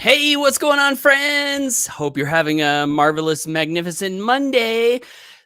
Hey, what's going on, friends? Hope you're having a marvelous, magnificent Monday.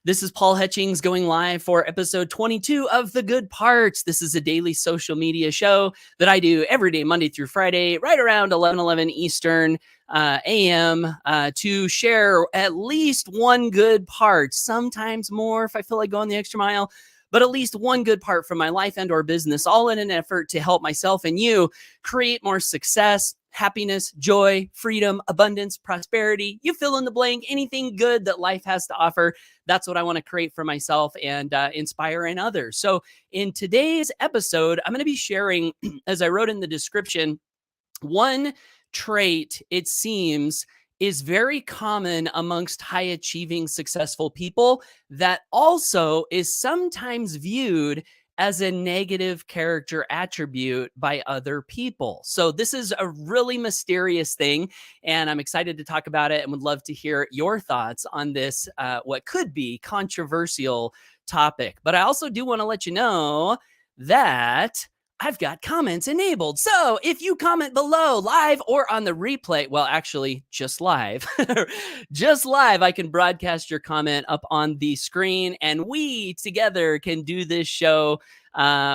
This is Paul Hutchings going live for episode 22 of The Good Parts. This is a daily social media show that I do every day, Monday through Friday, right around 11:11 Eastern a.m. To share at least one good part, sometimes more if I feel like going the extra mile, but at least one good part from my life and or business, all in an effort to help myself and you create more success, happiness, joy, freedom, abundance, prosperity. You fill in the blank, anything good that life has to offer. That's what I want to create for myself and inspire in others. So, in today's episode, I'm going to be sharing, as I wrote in the description, one trait it seems is very common amongst high achieving successful people that also is sometimes viewed as a negative character attribute by other people. So this is a really mysterious thing, and I'm excited to talk about it and would love to hear your thoughts on this, what could be controversial topic. But I also do want to let you know that I've got comments enabled. So if you comment below live or on the replay, well, actually just live, just live, I can broadcast your comment up on the screen and we together can do this show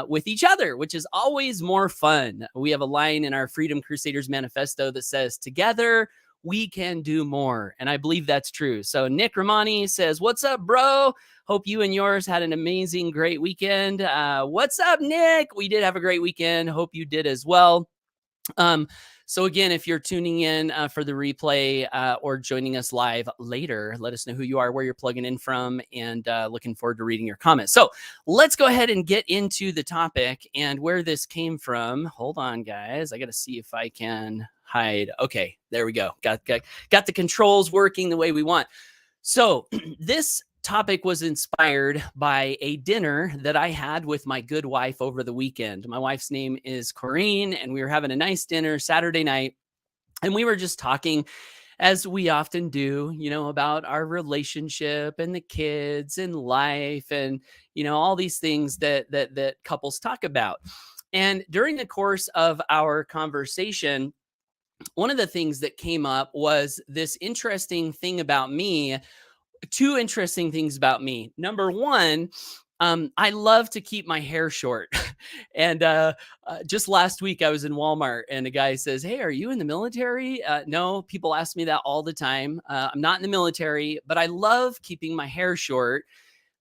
with each other, which is always more fun. We have a line in our Freedom Crusaders manifesto that says, together we can do more. And I believe that's true. So Nick Romani says, what's up, bro? Hope you and yours had an amazing, great weekend. What's up, Nick? We did have a great weekend. Hope you did as well. So again, if you're tuning in for the replay or joining us live later, let us know who you are, where you're plugging in from, and looking forward to reading your comments. So let's go ahead and get into the topic and where this came from. Hold on, guys. I got to see if I can hide. Okay, there we go. Got the controls working the way we want. So this topic was inspired by a dinner that I had with my good wife over the weekend. My wife's name is Corinne, and we were having a nice dinner Saturday night. And we were just talking, as we often do, about our relationship and the kids and life and, all these things that couples talk about. And during the course of our conversation, one of the things that came up was this interesting thing about me. Two interesting things about me. Number one, I love to keep my hair short. And just last week, I was in Walmart and a guy says, hey, are you in the military? No, people ask me that all the time. I'm not in the military, but I love keeping my hair short,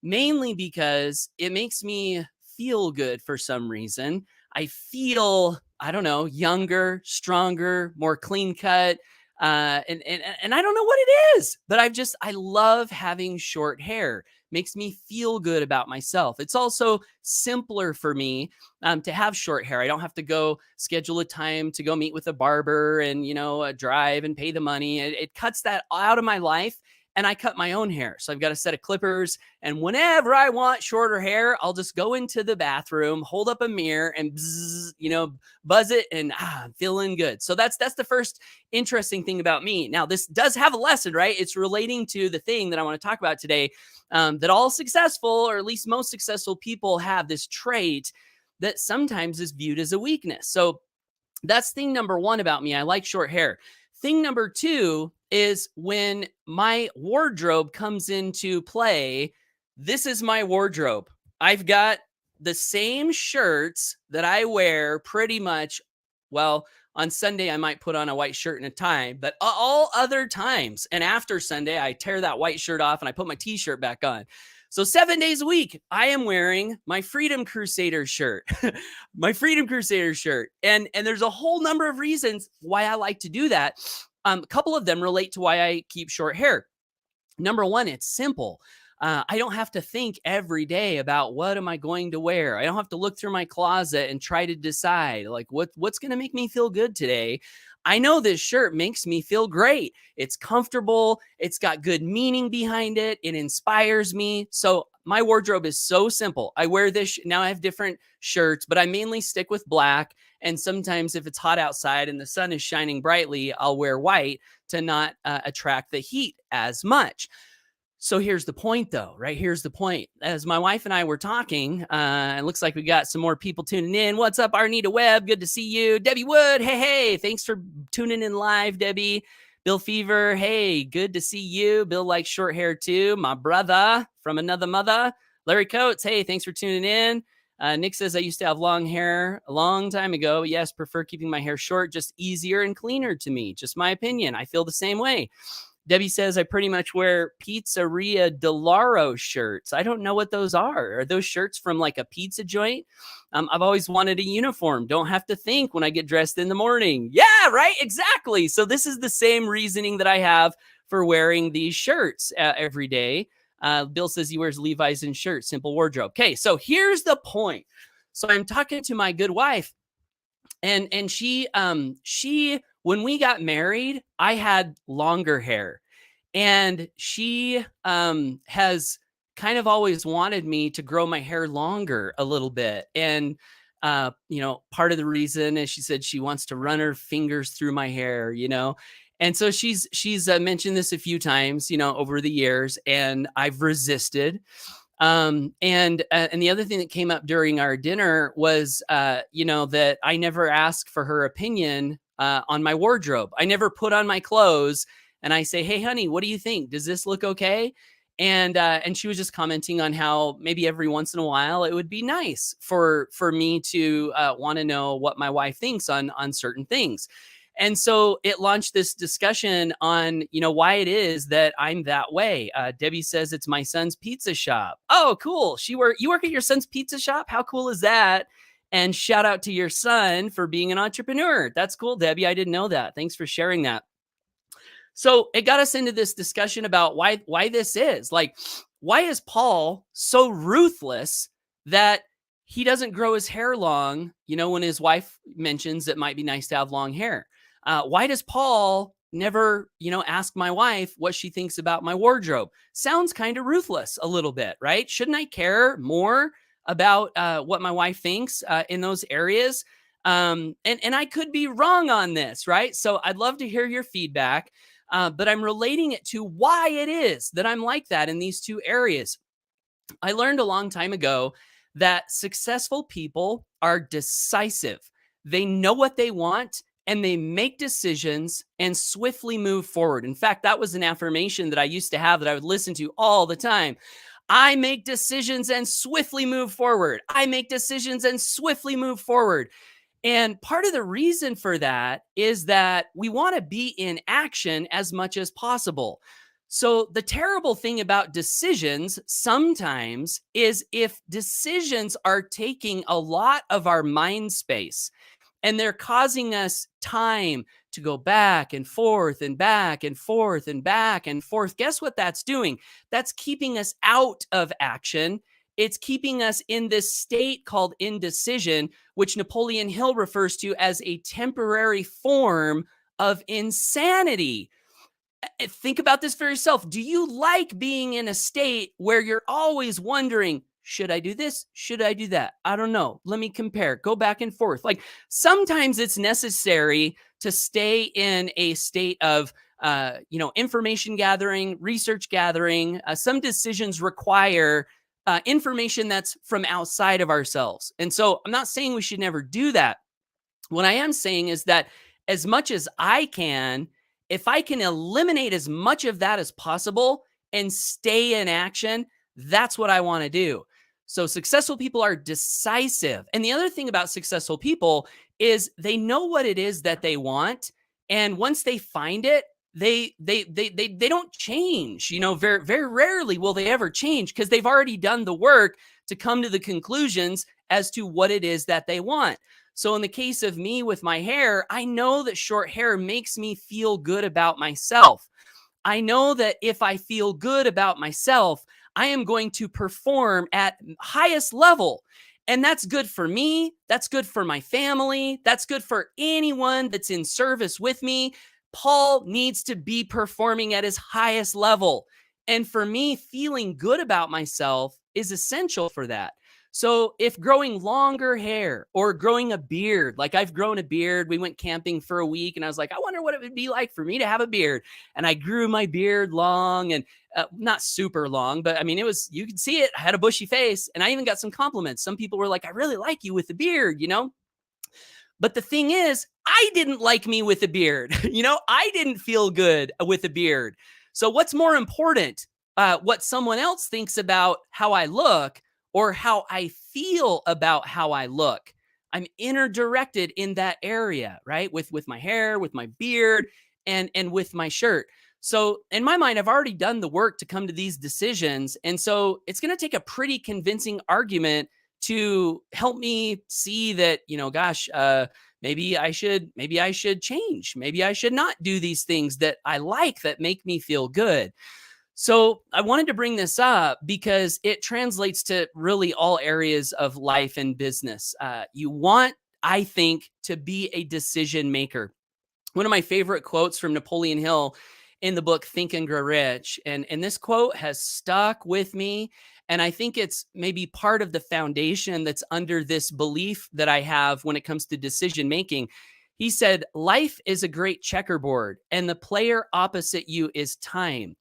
mainly because it makes me feel good for some reason. I feel, I don't know, younger, stronger, more clean cut. And I don't know what it is, but I love having short hair. Makes me feel good about myself. It's also simpler for me to have short hair. I don't have to go schedule a time to go meet with a barber and, drive and pay the money. It cuts that out of my life. And I cut my own hair. So I've got a set of clippers. And whenever I want shorter hair, I'll just go into the bathroom, hold up a mirror and buzz it. And I'm feeling good. So that's the first interesting thing about me. Now, this does have a lesson, right? It's relating to the thing that I want to talk about today, that all successful, or at least most successful people, have this trait that sometimes is viewed as a weakness. So that's thing number one about me. I like short hair. Thing number two is when my wardrobe comes into play. This is my wardrobe. I've got the same shirts that I wear pretty much. Well, on Sunday, I might put on a white shirt and a tie, but all other times and after Sunday, I tear that white shirt off and I put my t-shirt back on. So 7 days a week, I am wearing my Freedom Crusader shirt, my Freedom Crusader shirt. And there's a whole number of reasons why I like to do that. A couple of them relate to why I keep short hair. Number one, it's simple. I don't have to think every day about what am I going to wear. I don't have to look through my closet and try to decide like what's going to make me feel good today. I know this shirt makes me feel great. It's comfortable. It's got good meaning behind it. It inspires me. So my wardrobe is so simple. I wear this. Now I have different shirts, but I mainly stick with black. And sometimes if it's hot outside and the sun is shining brightly, I'll wear white to not attract the heat as much. So here's the point, though, right? Here's the point. As my wife and I were talking, it looks like we got some more people tuning in. What's up, Arnita Webb? Good to see you. Debbie Wood, hey. Thanks for tuning in live, Debbie. Bill Fever, hey, good to see you. Bill likes short hair too. My brother from another mother. Larry Coates, hey, thanks for tuning in. Nick says, I used to have long hair a long time ago. Yes, prefer keeping my hair short, just easier and cleaner to me. Just my opinion. I feel the same way. Debbie says, I pretty much wear Pizzeria Delaro shirts. I don't know what those are. Are those shirts from like a pizza joint? I've always wanted a uniform. Don't have to think when I get dressed in the morning. Yeah, right. Exactly. So this is the same reasoning that I have for wearing these shirts every day. Bill says he wears Levi's and shirts, simple wardrobe. Okay, so here's the point. So I'm talking to my good wife, and she when we got married, I had longer hair, and she has kind of always wanted me to grow my hair longer a little bit. And part of the reason is she said she wants to run her fingers through my hair, and so she's mentioned this a few times, over the years, and I've resisted. And the other thing that came up during our dinner was, that I never asked for her opinion on my wardrobe. I never put on my clothes and I say, hey, honey, what do you think? Does this look okay? And she was just commenting on how maybe every once in a while it would be nice for me to want to know what my wife thinks on certain things. And so it launched this discussion on, why it is that I'm that way. Debbie says it's my son's pizza shop. Oh, cool. You work at your son's pizza shop? How cool is that? And shout out to your son for being an entrepreneur. That's cool, Debbie. I didn't know that. Thanks for sharing that. So it got us into this discussion about why this is. Like, why is Paul so ruthless that he doesn't grow his hair long, when his wife mentions it might be nice to have long hair? Why does Paul never, ask my wife what she thinks about my wardrobe? Sounds kind of ruthless a little bit, right? Shouldn't I care more about what my wife thinks in those areas? And I could be wrong on this, right? So I'd love to hear your feedback. But I'm relating it to why it is that I'm like that in these two areas. I learned a long time ago that successful people are decisive. They know what they want and they make decisions and swiftly move forward. In fact, that was an affirmation that I used to have that I would listen to all the time. I make decisions and swiftly move forward. I make decisions and swiftly move forward. And part of the reason for that is that we want to be in action as much as possible. So the terrible thing about decisions sometimes is if decisions are taking a lot of our mind space and they're causing us time to go back and forth and back and forth and back and forth. Guess what that's doing? That's keeping us out of action. It's keeping us in this state called indecision, which Napoleon Hill refers to as a temporary form of insanity. Think about this for yourself. Do you like being in a state where you're always wondering, should I do this? Should I do that? I don't know. Let me compare. Go back and forth. Like sometimes it's necessary to stay in a state of information gathering, research gathering. Some decisions require information that's from outside of ourselves. And so I'm not saying we should never do that. What I am saying is that as much as I can, if I can eliminate as much of that as possible and stay in action, that's what I want to do. So successful people are decisive. And the other thing about successful people is they know what it is that they want. And once they find it, they don't change. Very, very rarely will they ever change because they've already done the work to come to the conclusions as to what it is that they want. So in the case of me with my hair, I know that short hair makes me feel good about myself. I know that if I feel good about myself, I am going to perform at highest level. And that's good for me. That's good for my family. That's good for anyone that's in service with me. Paul needs to be performing at his highest level. And for me, feeling good about myself is essential for that. So if growing longer hair or growing a beard, like I've grown a beard, we went camping for a week and I was like, I wonder what it would be like for me to have a beard. And I grew my beard long and not super long, but I mean, you could see it. I had a bushy face and I even got some compliments. Some people were like, I really like you with the beard, you know? But the thing is, I didn't like me with a beard. I didn't feel good with a beard. So what's more important? What someone else thinks about how I look or how I feel about how I look. I'm inner directed in that area, right? With my hair, with my beard, and with my shirt. So in my mind, I've already done the work to come to these decisions. And so it's going to take a pretty convincing argument to help me see that, gosh, maybe I should change. Maybe I should not do these things that I like that make me feel good. So I wanted to bring this up because it translates to really all areas of life and business. You want, I think, to be a decision maker. One of my favorite quotes from Napoleon Hill in the book Think and Grow Rich. And this quote has stuck with me. And I think it's maybe part of the foundation that's under this belief that I have when it comes to decision making. He said, life is a great checkerboard, and the player opposite you is time.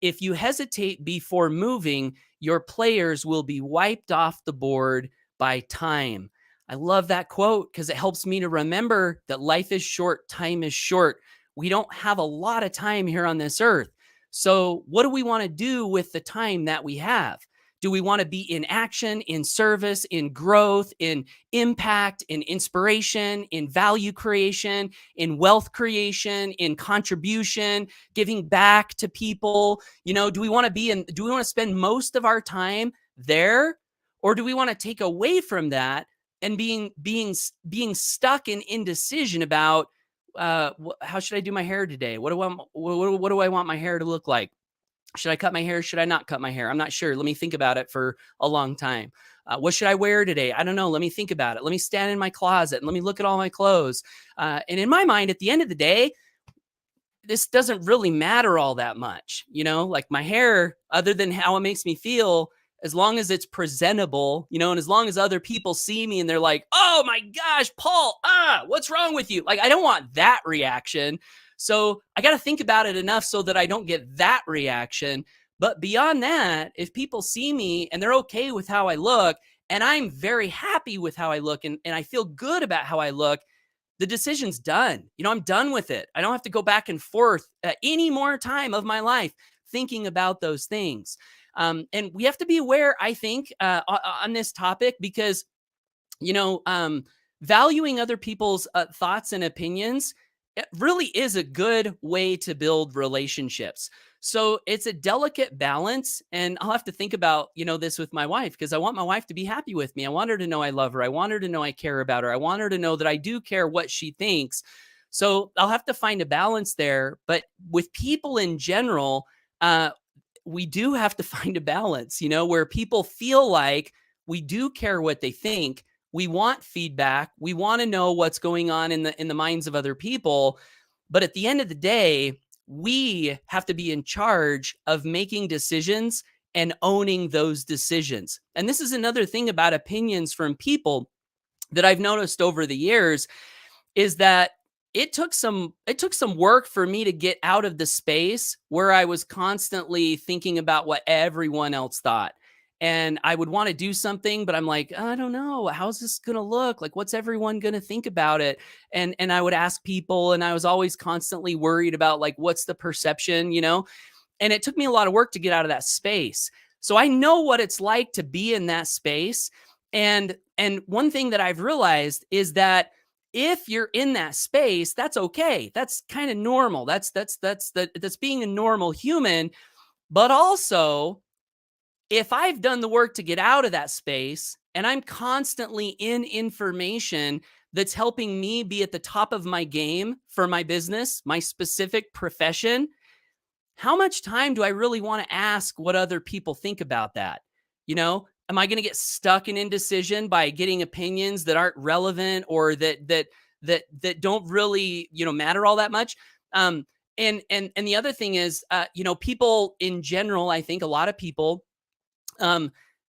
If you hesitate before moving, your players will be wiped off the board by time. I love that quote because it helps me to remember that life is short, time is short. We don't have a lot of time here on this earth. So, what do we want to do with the time that we have? Do we want to be in action, in service, in growth, in impact, in inspiration, in value creation, in wealth creation, in contribution, giving back to people? Do we want to spend most of our time there? Or do we want to take away from that and being stuck in indecision about how should I do my hair today? What do I want my hair to look like? Should I cut my hair? Should I not cut my hair? I'm not sure. Let me think about it for a long time. What should I wear today? I don't know. Let me think about it. Let me stand in my closet and let me look at all my clothes. And in my mind, at the end of the day, this doesn't really matter all that much. Like my hair, other than how it makes me feel, as long as it's presentable, and as long as other people see me and they're like, oh my gosh, Paul, what's wrong with you? Like, I don't want that reaction. So I got to think about it enough so that I don't get that reaction. But beyond that, if people see me and they're okay with how I look, and I'm very happy with how I look, and I feel good about how I look, the decision's done. I'm done with it. I don't have to go back and forth any more time of my life thinking about those things. And we have to be aware, I think, on this topic because, valuing other people's thoughts and opinions, it really is a good way to build relationships. So it's a delicate balance. And I'll have to think about, this with my wife because I want my wife to be happy with me. I want her to know I love her. I want her to know I care about her. I want her to know that I do care what she thinks. So I'll have to find a balance there. But with people in general, we do have to find a balance, where people feel like we do care what they think. We want feedback. We want to know what's going on in the minds of other people. But at the end of the day, we have to be in charge of making decisions and owning those decisions. And this is another thing about opinions from people that I've noticed over the years is that it took some work for me to get out of the space where I was constantly thinking about what everyone else thought. And I would want to do something, but I'm like, I don't know. How's this going to look? Like, what's everyone going to think about it? And I would ask people, and I was always constantly worried about like, what's the perception, And it took me a lot of work to get out of that space. So I know what it's like to be in that space. And one thing that I've realized is that if you're in that space, that's okay. That's kind of normal. That's being a normal human. But also, if I've done the work to get out of that space and I'm constantly in information that's helping me be at the top of my game for my business, my specific profession, how much time do I really want to ask what other people think about that? Am I going to get stuck in indecision by getting opinions that aren't relevant or that don't really, matter all that much? And the other thing is, people in general, I think a lot of people,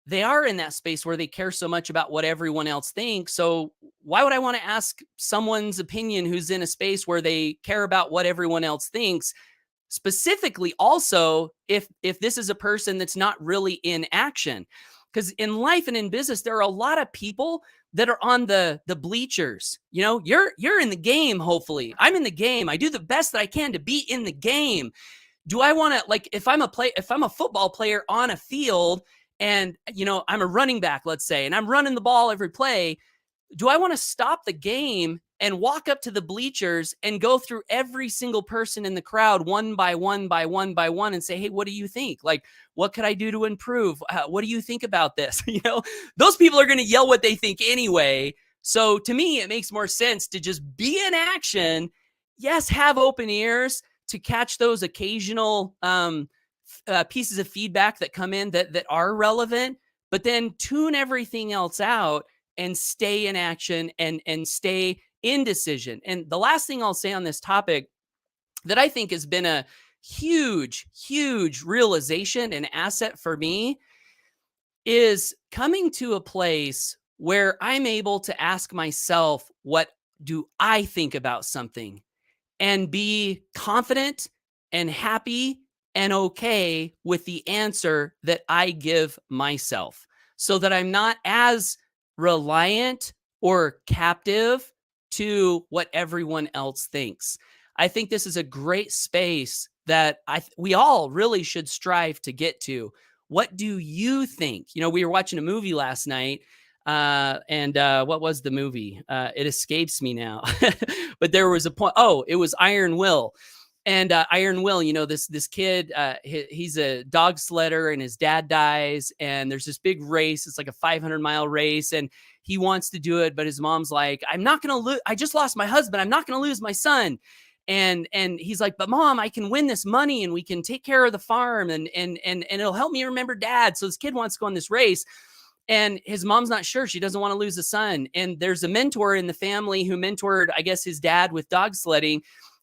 they are in that space where they care so much about what everyone else thinks. So why would I want to ask someone's opinion who's in a space where they care about what everyone else thinks? Specifically, also, if this is a person that's not really in action. Because in life and in business, there are a lot of people that are on the bleachers. You know, you're in the game, hopefully. I'm in the game. I do the best that I can to be in the game. Do I want to, like, if I'm a football player on a field and, I'm a running back, let's say, and I'm running the ball every play, do I want to stop the game and walk up to the bleachers and go through every single person in the crowd one by one by one by one and say, hey, what do you think? Like, what could I do to improve? What do you think about this? Those people are going to yell what they think anyway. So to me, it makes more sense to just be in action. Yes, have open ears to catch those occasional pieces of feedback that come in that are relevant, but then tune everything else out and stay in action and stay in decision. And the last thing I'll say on this topic that I think has been a huge, huge realization and asset for me is coming to a place where I'm able to ask myself, what do I think about something? And be confident and happy and okay with the answer that I give myself, so that I'm not as reliant or captive to what everyone else thinks. I think this is a great space that we all really should strive to get to. What do you think? We were watching a movie last night, and what was the movie? It escapes me now, but there was a point. Oh, it was Iron Will. And Iron Will, this kid, he's a dog sledder and his dad dies. And there's this big race. It's like a 500-mile race. And he wants to do it, but his mom's like, I'm not going to lose. I just lost my husband. I'm not going to lose my son. And he's like, but mom, I can win this money and we can take care of the farm and it'll help me remember dad. So this kid wants to go on this race. And his mom's not sure. She doesn't want to lose a son. And there's a mentor in the family who mentored, I guess, his dad with dog sledding.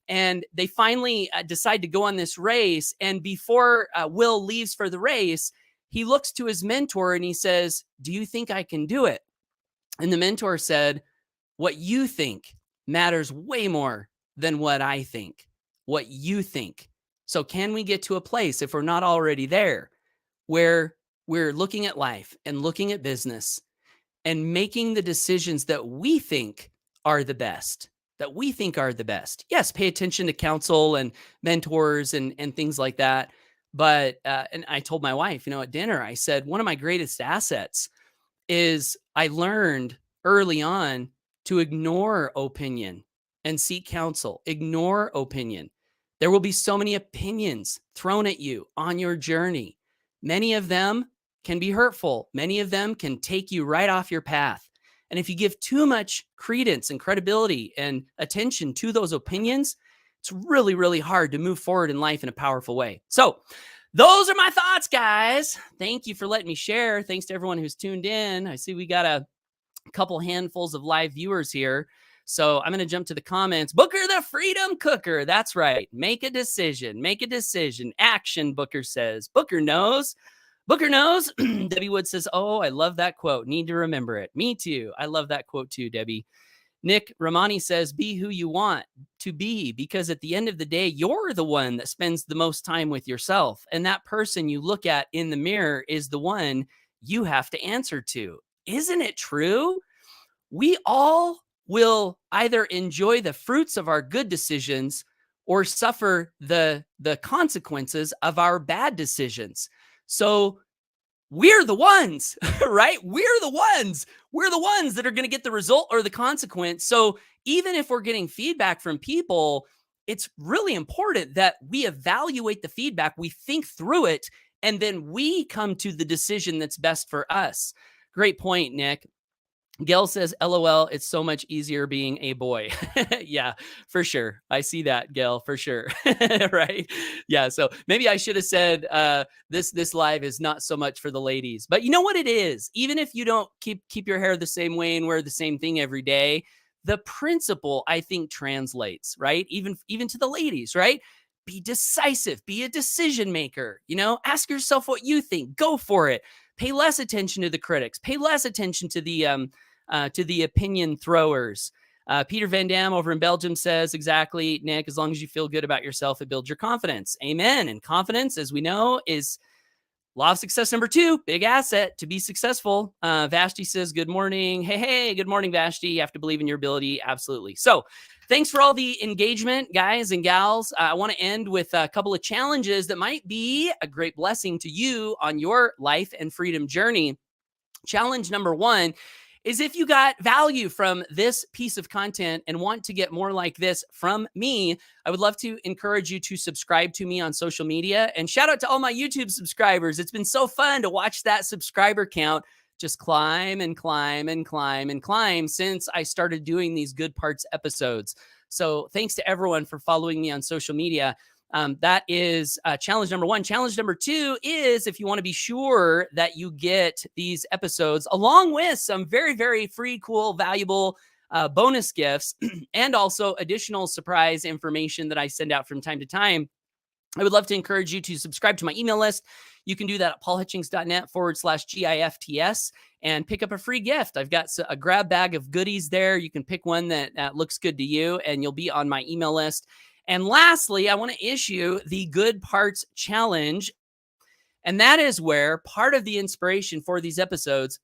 And they finally decide to go on this race. And before Will leaves for the race, he looks to his mentor and he says, do you think I can do it? And the mentor said, what you think matters way more than what I think. What you think. So can we get to a place, if we're not already there, where we're looking at life and looking at business and making the decisions that we think are the best, Yes, pay attention to counsel and mentors and things like that. But, and I told my wife, at dinner, I said, one of my greatest assets is I learned early on to ignore opinion and seek counsel. Ignore opinion. There will be so many opinions thrown at you on your journey. Many of them can be hurtful. Many of them can take you right off your path. And if you give too much credence and credibility and attention to those opinions, it's really, really hard to move forward in life in a powerful way. So those are my thoughts, guys. Thank you for letting me share. Thanks to everyone who's tuned in. I see we got a couple handfuls of live viewers here. So I'm going to jump to the comments. Booker the Freedom Cooker. That's right. Make a decision. Make a decision. Action, Booker says. Booker knows. Booker knows. Debbie Wood says, oh, I love that quote. Need to remember it. Me too. I love that quote too, Debbie. Nick Romani says, be who you want to be, because at the end of the day, you're the one that spends the most time with yourself. And that person you look at in the mirror is the one you have to answer to. Isn't it true? We all will either enjoy the fruits of our good decisions or suffer the consequences of our bad decisions. So we're the ones, right? We're the ones that are going to get the result or the consequence. So even if we're getting feedback from people, it's really important that we evaluate the feedback, we think through it, and then we come to the decision that's best for us. Great point, Nick. Gail says, LOL, it's so much easier being a boy. Yeah, for sure. I see that, Gail, for sure. Right? Yeah, so maybe I should have said this live is not so much for the ladies. But you know what it is? Even if you don't keep your hair the same way and wear the same thing every day, the principle, I think, translates, right? Even to the ladies, right? Be decisive. Be a decision maker. Ask yourself what you think. Go for it. Pay less attention to the critics. Pay less attention to the opinion throwers. Peter Van Dam over in Belgium says, exactly, Nick, as long as you feel good about yourself, it builds your confidence. Amen. And confidence, as we know, is law of success number 2, big asset to be successful. Vashti says, good morning. Hey, good morning, Vashti. You have to believe in your ability. Absolutely. So thanks for all the engagement, guys and gals. I want to end with a couple of challenges that might be a great blessing to you on your life and freedom journey. Challenge number 1 is, if you got value from this piece of content and want to get more like this from me, I would love to encourage you to subscribe to me on social media. And shout out to all my YouTube subscribers. It's been so fun to watch that subscriber count just climb and climb and climb and climb since I started doing these Good Parts episodes. So thanks to everyone for following me on social media. That is challenge number 1. Challenge number 2 is, if you want to be sure that you get these episodes along with some very, very free, cool, valuable bonus gifts and also additional surprise information that I send out from time to time, I would love to encourage you to subscribe to my email list. You can do that at paulhutchings.net/GIFTS and pick up a free gift. I've got a grab bag of goodies there. You can pick one that looks good to you, and you'll be on my email list. And lastly, I want to issue the Good Parts Challenge. And that is where part of the inspiration for these episodes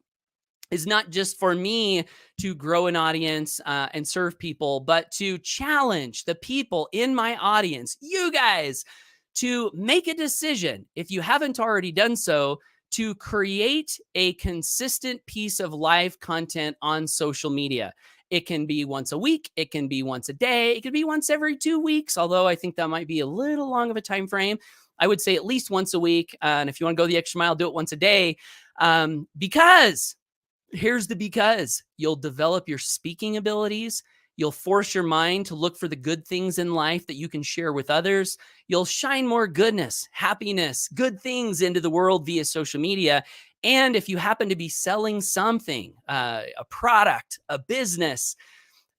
is not just for me to grow an audience and serve people, but to challenge the people in my audience, you guys, to make a decision, if you haven't already done so, to create a consistent piece of live content on social media. It can be once a week. It can be once a day. It could be once every 2 weeks, although I think that might be a little long of a time frame. I would say at least once a week. And if you want to go the extra mile, do it once a day. Because here's the because. You'll develop your speaking abilities. You'll force your mind to look for the good things in life that you can share with others. You'll shine more goodness, happiness, good things into the world via social media. And if you happen to be selling something, a product, a business,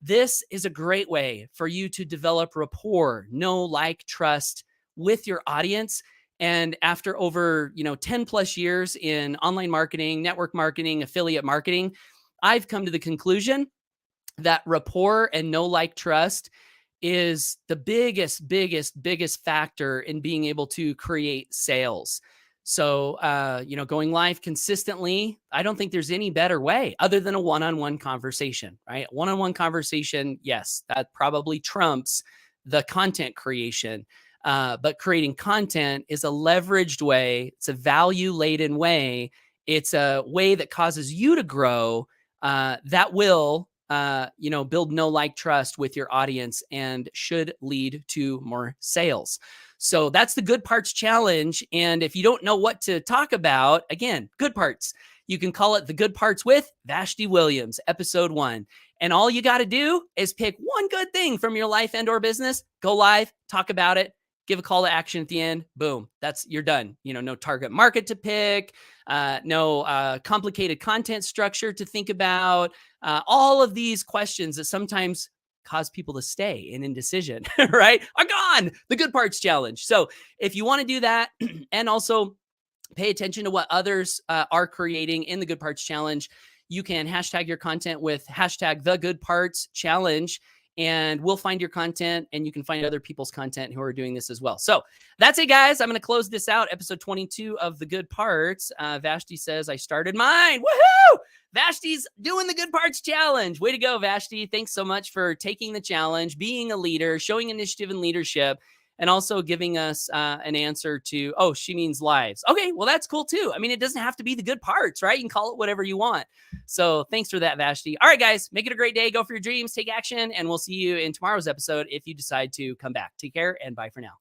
this is a great way for you to develop rapport, know, like, trust with your audience. And after over 10 plus years in online marketing, network marketing, affiliate marketing, I've come to the conclusion that rapport and know, like, trust is the biggest factor in being able to create sales. So, going live consistently, I don't think there's any better way other than a one-on-one conversation, right? One-on-one conversation, yes, that probably trumps the content creation. But creating content is a leveraged way. It's a value-laden way. It's a way that causes you to grow, that will build know, like, trust with your audience and should lead to more sales. So that's the Good Parts Challenge. And if you don't know what to talk about, again, Good Parts, you can call it the Good Parts with Vashti Williams, episode 1. And all you got to do is pick one good thing from your life and or business, go live, talk about it, give a call to action at the end. Boom. You're done. No target market to pick, no complicated content structure to think about. All of these questions that sometimes cause people to stay in indecision, right, are gone. The Good Parts Challenge. So if you want to do that and also pay attention to what others are creating in the Good Parts Challenge, you can hashtag your content with hashtag the Good Parts Challenge. And we'll find your content, and you can find other people's content who are doing this as well. So that's it, guys. I'm going to close this out. Episode 22 of The Good Parts. Vashti says, I started mine. Woohoo! Vashti's doing the Good Parts Challenge. Way to go, Vashti. Thanks so much for taking the challenge, being a leader, showing initiative and leadership, and also giving us an answer to, oh, she means lives. Okay, well, that's cool too. I mean, it doesn't have to be the good parts, right? You can call it whatever you want. So thanks for that, Vashti. All right, guys, make it a great day. Go for your dreams, take action, and we'll see you in tomorrow's episode if you decide to come back. Take care and bye for now.